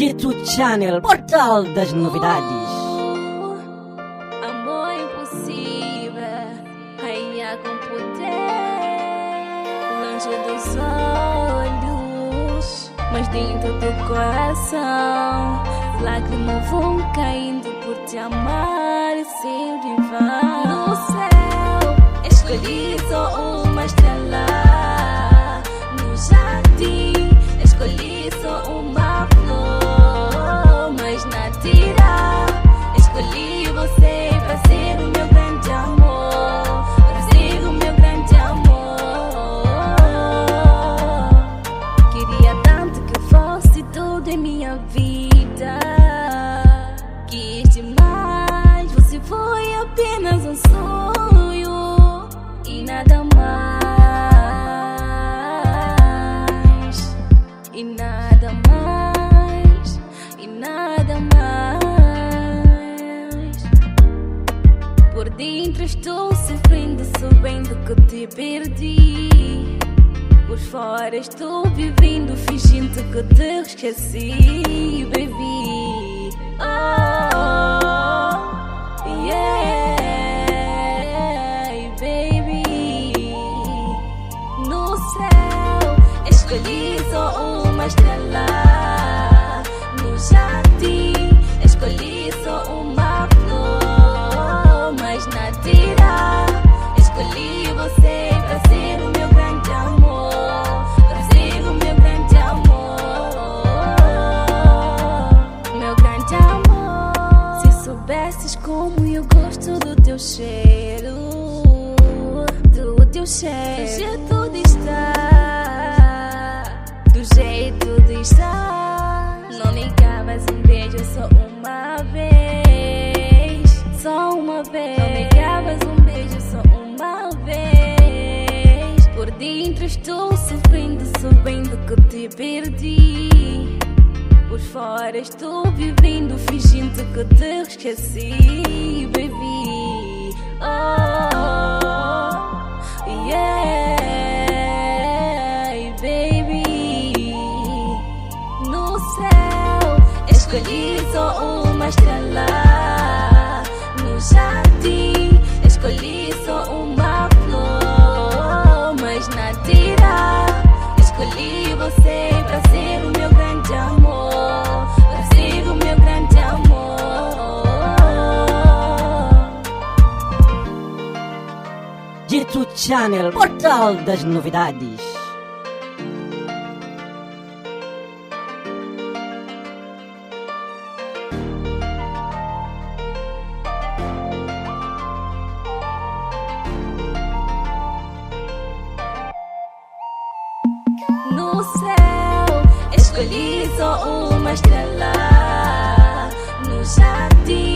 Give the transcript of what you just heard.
YouTube Channel, portal das novidades. Amor impossível, rainha com poder, longe dos olhos, mas dentro do coração. Lágrimas vão caindo por te amar e sempre vão. No céu, escolhi só uma estrela. No jardim, escolhi só uma flor, mas na tira escolhi você pra ser o meu grande amor, pra ser o meu grande amor. Queria tanto que fosse tudo em minha vida, quis demais, você foi apenas um sonho e nada mais, e nada mais, e nada mais. Por dentro estou sofrendo, sabendo que te perdi. Por fora estou vivendo, fingindo que te esqueci, baby. Oh, yeah, baby. No céu, escolhi só uma estrela. No jardim, escolhi só uma flor, mas na tira escolhi você pra ser o meu grande amor, pra ser o meu grande amor, meu grande amor. Se soubesses como eu gosto do teu cheiro, do teu cheiro, do jeito de estar, do jeito de estar. Não negavas um beijo só uma vez, só uma vez. Não negavas um beijo só uma vez. Por dentro estou sofrendo, sabendo que te perdi. Por fora estou vivendo, fingindo que te esqueci, baby. Oh, yeah, baby. No céu, escolhi só uma estrela. No jardim, escolhi só uma flor, mas na tira escolhi você pra ser o meu grande amor, pra ser o meu grande amor. YouTube Channel, portal das novidades. No céu, escolhi só uma estrela. No jardim,